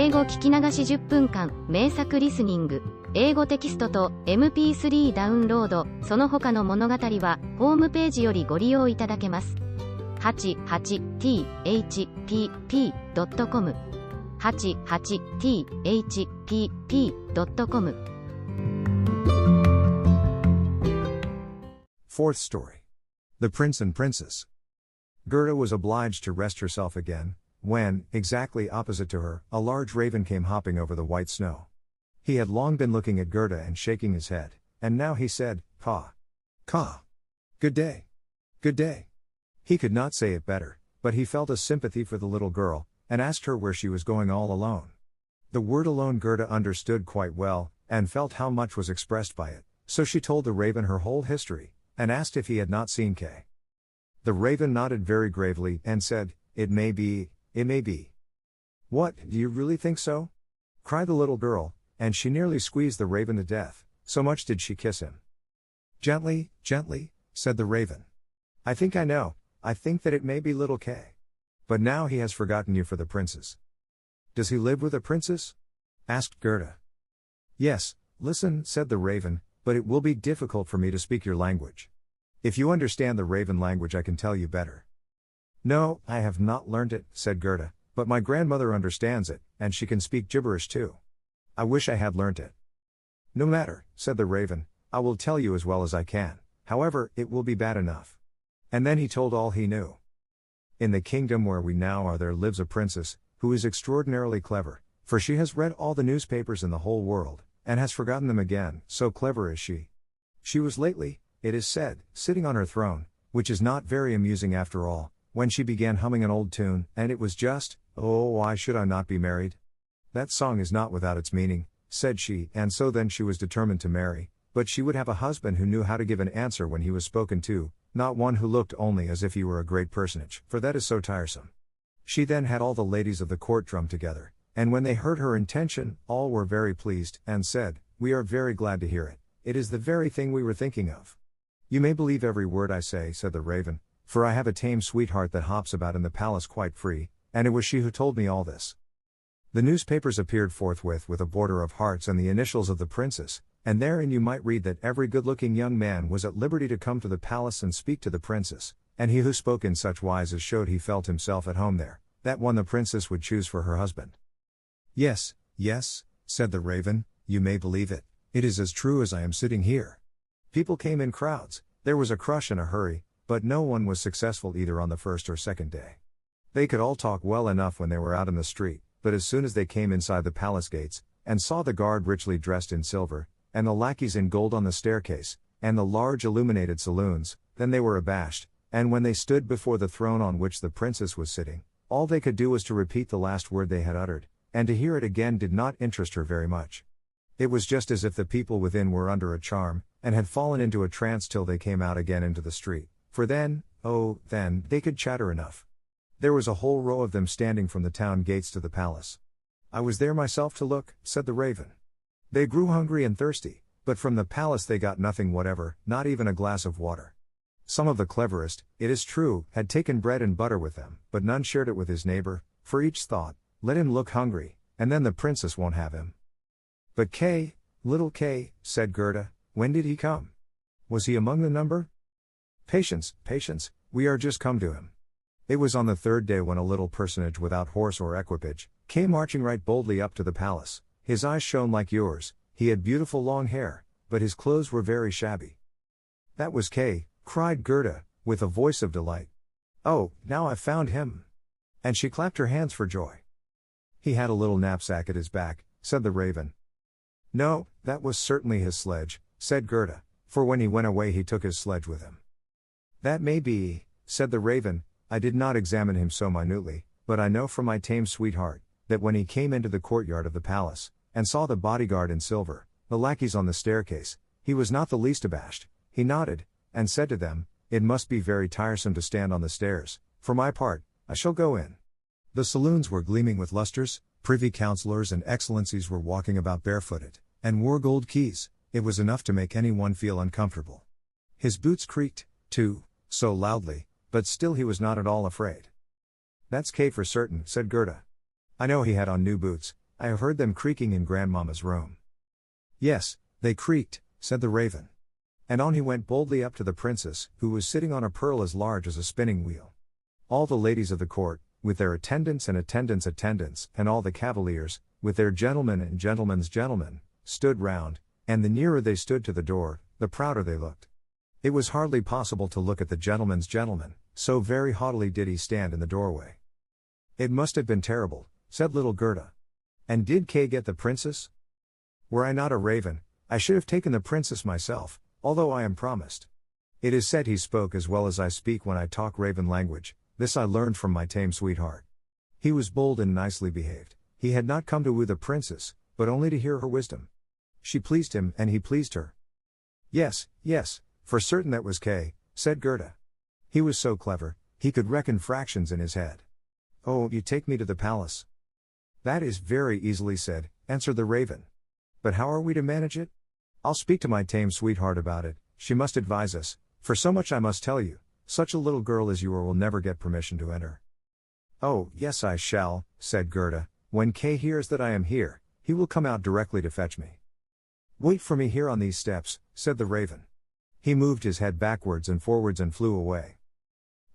英語聞き流し10分間、名作リスニング。英語テキストと MP3 ダウンロード、その他の物語は、ホームページよりご利用いただけます。88thpp.com 88thpp.com Fourth story. The Prince and Princess. Gerda was obliged to rest herself again, when, exactly opposite to her, a large raven came hopping over the white snow. He had long been looking at Gerda and shaking his head, and now he said, "Caw. Caw. Good day. Good day." He could not say it better, but he felt a sympathy for the little girl, and asked her where she was going all alone. The word alone Gerda understood quite well, and felt how much was expressed by it, so she told the raven her whole history, and asked if he had not seen Kay. The raven nodded very gravely, and said, "It may be, it may be." "What, do you really think so?" cried the little girl, and she nearly squeezed the raven to death, so much did she kiss him. "Gently, gently," said the raven. "I think I know, I think that it may be little Kay. But now he has forgotten you for the princess." "Does he live with a princess?" asked Gerda. "Yes, listen," said the raven, "but it will be difficult for me to speak your language. If you understand the raven language I can tell you better." "No, I have not learnt it," said Gerda, "but my grandmother understands it, and she can speak gibberish too. I wish I had learnt it." "No matter," said the raven, "I will tell you as well as I can, however, it will be bad enough." And then he told all he knew. "In the kingdom where we now are there lives a princess, who is extraordinarily clever, for she has read all the newspapers in the whole world, and has forgotten them again, so clever is she. She was lately, it is said, sitting on her throne, which is not very amusing after all, when she began humming an old tune, and it was just, 'Oh, why should I not be married?' That song is not without its meaning," said she, and so then she was determined to marry, but she would have a husband who knew how to give an answer when he was spoken to, not one who looked only as if he were a great personage, for that is so tiresome. She then had all the ladies of the court drum together, and when they heard her intention, all were very pleased, and said, "We are very glad to hear it, it is the very thing we were thinking of." "You may believe every word I say," said the raven, "for I have a tame sweetheart that hops about in the palace quite free, and it was she who told me all this." The newspapers appeared forthwith with a border of hearts and the initials of the princess, and therein you might read that every good-looking young man was at liberty to come to the palace and speak to the princess, and he who spoke in such wise as showed he felt himself at home there, that one the princess would choose for her husband. "Yes, yes," said the raven, "you may believe it, it is as true as I am sitting here." People came in crowds, there was a crush and a hurry, but no one was successful either on the first or second day. They could all talk well enough when they were out in the street, but as soon as they came inside the palace gates, and saw the guard richly dressed in silver, and the lackeys in gold on the staircase, and the large illuminated saloons, then they were abashed, and when they stood before the throne on which the princess was sitting, all they could do was to repeat the last word they had uttered, and to hear it again did not interest her very much. It was just as if the people within were under a charm, and had fallen into a trance till they came out again into the street, for then, oh, then, they could chatter enough. There was a whole row of them standing from the town gates to the palace. "I was there myself to look," said the raven. "They grew hungry and thirsty, but from the palace they got nothing whatever, not even a glass of water. Some of the cleverest, it is true, had taken bread and butter with them, but none shared it with his neighbor, for each thought, 'Let him look hungry, and then the princess won't have him.'" "But Kay, little Kay," said Gerda, "when did he come? Was he among the number?" "Patience, patience, we are just come to him. It was on the third day when a little personage without horse or equipage came marching right boldly up to the palace. His eyes shone like yours, he had beautiful long hair, but his clothes were very shabby." "That was Kay," cried Gerda, with a voice of delight. "Oh, now I've found him!" And she clapped her hands for joy. "He had a little knapsack at his back," said the raven. "No, that was certainly his sledge," said Gerda, "for when he went away he took his sledge with him." "That may be," said the raven, "I did not examine him so minutely, but I know from my tame sweetheart, that when he came into the courtyard of the palace, and saw the bodyguard in silver, the lackeys on the staircase, he was not the least abashed, he nodded, and said to them, 'It must be very tiresome to stand on the stairs, for my part, I shall go in.' The saloons were gleaming with lustres, privy councillors and excellencies were walking about barefooted, and wore gold keys, it was enough to make any one feel uncomfortable. His boots creaked, too, so loudly, but still he was not at all afraid. "That's Kay for certain," said Gerda. "I know he had on new boots, I have heard them creaking in Grandmama's room. Yes, they creaked, said the raven. And on he went boldly up to the princess, who was sitting on a pearl as large as a spinning wheel. All the ladies of the court, with their attendants and attendants, and all the cavaliers, with their gentlemen and gentlemen's gentlemen, stood round, and the nearer they stood to the door, the prouder they looked. It was hardly possible to look at the gentleman's gentleman, so very haughtily did he stand in the doorway. It must have been terrible, said little Gerda. And did Kay get the princess? Were I not a raven, I should have taken the princess myself, although I am promised. It is said he spoke as well as I speak when I talk raven language, this I learned from my tame sweetheart. He was bold and nicely behaved, he had not come to woo the princess, but only to hear her wisdom. She pleased him and he pleased her. Yes, for certain that was Kay, said Gerda. He was so clever, he could reckon fractions in his head. Oh, you take me to the palace. That is very easily said, answered the raven. But how are we to manage it? I'll speak to my tame sweetheart about it, she must advise us, for so much I must tell you, such a little girl as you are will never get permission to enter. Oh, yes I shall, said Gerda, when Kay hears that I am here, he will come out directly to fetch me. Wait for me here on these steps, said the raven. He moved his head backwards and forwards and flew away.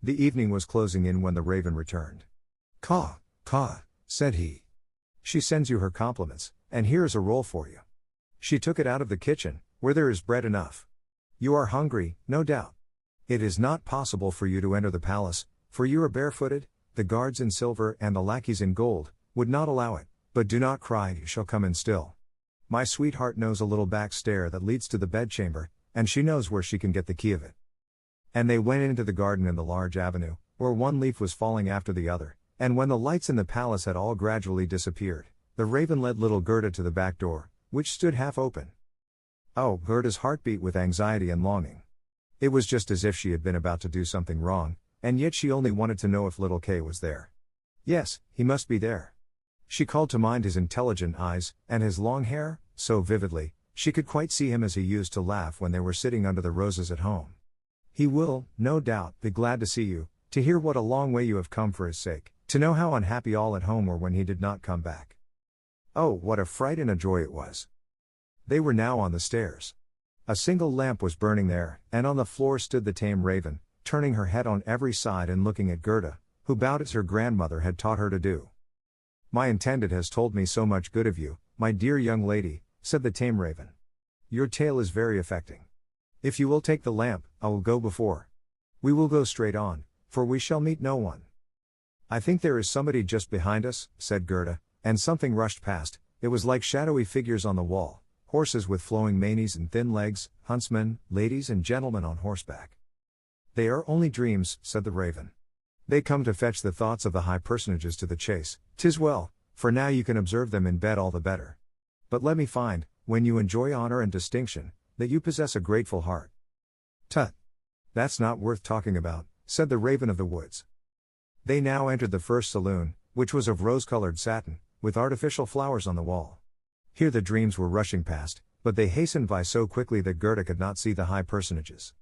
The evening was closing in when the raven returned. Caw, said he. She sends you her compliments, and here is a roll for you. She took it out of the kitchen, where there is bread enough. You are hungry, no doubt. It is not possible for you to enter the palace, for you are barefooted, the guards in silver and the lackeys in gold, would not allow it, but do not cry, you shall come in still. My sweetheart knows a little back stair that leads to the bedchamber, and she knows where she can get the key of it. And they went into the garden in the large avenue, where one leaf was falling after the other, and when the lights in the palace had all gradually disappeared, the raven led little Gerda to the back door, which stood half open. Oh, Gerda's heart beat with anxiety and longing. It was just as if she had been about to do something wrong, and yet she only wanted to know if little Kay was there. Yes, he must be there. She called to mind his intelligent eyes, and his long hair, so vividly, she could quite see him as he used to laugh when they were sitting under the roses at home. He will, no doubt, be glad to see you, to hear what a long way you have come for his sake, to know how unhappy all at home were when he did not come back. Oh, what a fright and a joy it was. They were now on the stairs. A single lamp was burning there, and on the floor stood the tame raven, turning her head on every side and looking at Gerda, who bowed as her grandmother had taught her to do. My intended has told me so much good of you, my dear young lady, said the tame raven. Your tale is very affecting. If you will take the lamp, I will go before. We will go straight on, for we shall meet no one. I think there is somebody just behind us, said Gerda, and something rushed past. It was like shadowy figures on the wall, horses with flowing manes and thin legs, huntsmen, ladies and gentlemen on horseback. They are only dreams, said the raven. They come to fetch the thoughts of the high personages to the chase. 'Tis well, for now you can observe them in bed all the better. But let me find, when you enjoy honor and distinction, that you possess a grateful heart. Tut! That's not worth talking about, said the raven of the woods. They now entered the first saloon, which was of rose-colored satin, with artificial flowers on the wall. Here the dreams were rushing past, but they hastened by so quickly that Gerda could not see the high personages.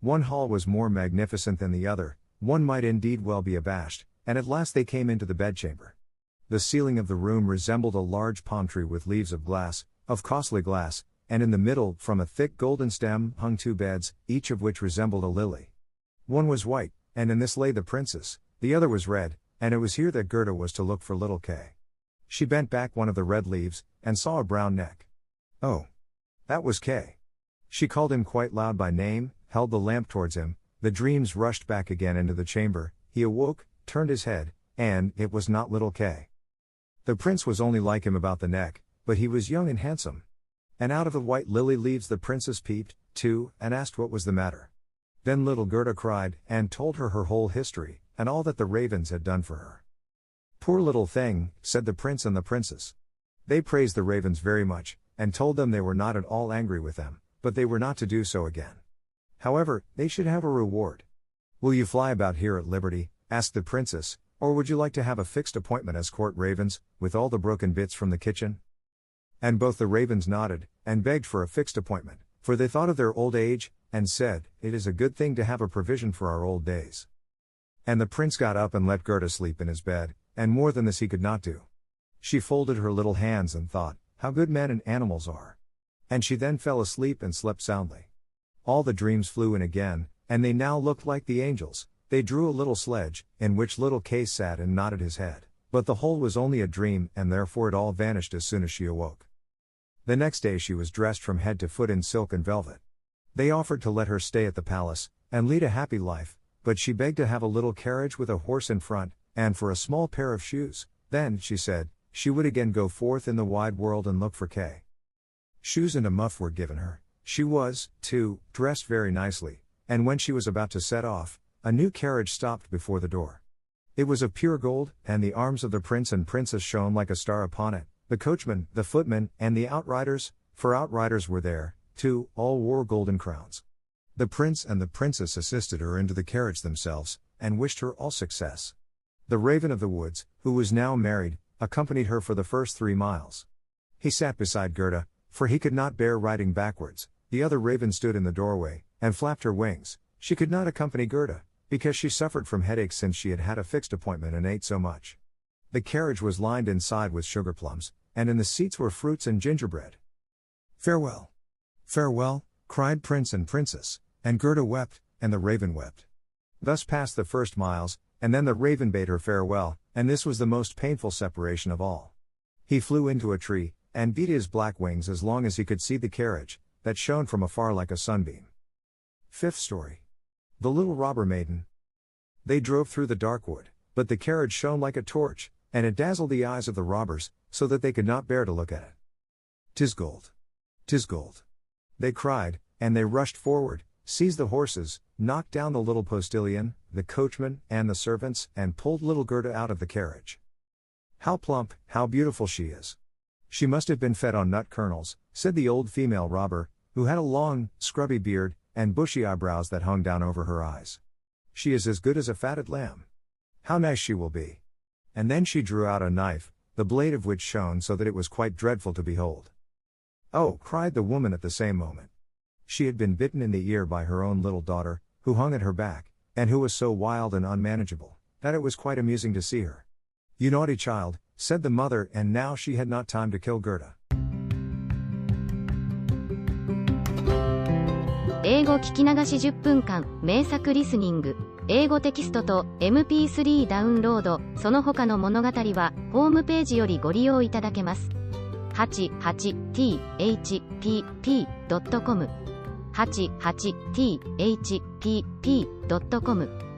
One hall was more magnificent than the other, one might indeed well be abashed, and at last they came into the bedchamber. The ceiling of the room resembled a large palm tree with leaves of glass, of costly glass, and in the middle, from a thick golden stem, hung two beds, each of which resembled a lily. One was white, and in this lay the princess, the other was red, and it was here that Gerda was to look for little Kay. She bent back one of the red leaves, and saw a brown neck. Oh! That was Kay. She called him quite loud by name, held the lamp towards him, the dreams rushed back again into the chamber, he awoke, turned his head, and it was not little Kay. The prince was only like him about the neck, but he was young and handsome. And out of the white lily leaves the princess peeped, too, and asked what was the matter. Then little Gerda cried, and told her whole history, and all that the ravens had done for her. Poor little thing, said the prince and the princess. They praised the ravens very much, and told them they were not at all angry with them, but they were not to do so again. However, they should have a reward. Will you fly about here at liberty, asked the princess, or would you like to have a fixed appointment as court ravens, with all the broken bits from the kitchen? And both the ravens nodded, and begged for a fixed appointment, for they thought of their old age, and said, it is a good thing to have a provision for our old days. And the prince got up and let Gerda sleep in his bed, and more than this he could not do. She folded her little hands and thought, how good men and animals are. And she then fell asleep and slept soundly. All the dreams flew in again, and they now looked like the angels. They drew a little sledge, in which little Case sat and nodded his head. But the whole was only a dream, and therefore it all vanished as soon as she awoke. The next day she was dressed from head to foot in silk and velvet. They offered to let her stay at the palace, and lead a happy life, but she begged to have a little carriage with a horse in front, and for a small pair of shoes. Then, she said, she would again go forth in the wide world and look for Kay. Shoes and a muff were given her. She was, too, dressed very nicely, and when she was about to set off, a new carriage stopped before the door. It was of pure gold, and the arms of the prince and princess shone like a star upon it. The coachman, the footman, and the outriders, for outriders were there, too, all wore golden crowns. The prince and the princess assisted her into the carriage themselves, and wished her all success. The Raven of the Woods, who was now married, accompanied her for the first 3 miles. He sat beside Gerda, for he could not bear riding backwards. The other raven stood in the doorway, and flapped her wings. She could not accompany Gerda, because she suffered from headaches since she had had a fixed appointment and ate so much. The carriage was lined inside with sugar plums, and in the seats were fruits and gingerbread. Farewell! Farewell! Cried prince and princess, and Gerda wept, and the raven wept. Thus passed the first miles, and then the raven bade her farewell, and this was the most painful separation of all. He flew into a tree, and beat his black wings as long as he could see the carriage, that shone from afar like a sunbeam. Fifth story. The Little Robber Maiden. They drove through the dark wood, but the carriage shone like a torch, and it dazzled the eyes of the robbers, so that they could not bear to look at it. "'Tis gold! 'Tis gold!" they cried, and they rushed forward, seized the horses, knocked down the little postilion, the coachman, and the servants, and pulled little Gerda out of the carriage. "How plump, how beautiful she is! She must have been fed on nut kernels," said the old female robber, who had a long, scrubby beard, and bushy eyebrows that hung down over her eyes. "She is as good as a fatted lamb. How nice she will be!" And then she drew out a knife, the blade of which shone so that it was quite dreadful to behold. "Oh!" cried the woman at the same moment. She had been bitten in the ear by her own little daughter, who hung at her back, and who was so wild and unmanageable, that it was quite amusing to see her. "You naughty child," said the mother, and now she had not time to kill Gerda. 英語聞き流し10分間名作リスニング英語テキストと MP3 ダウンロードその他の物語はホームページよりご利用いただけます。88thpp.com 88thpp.com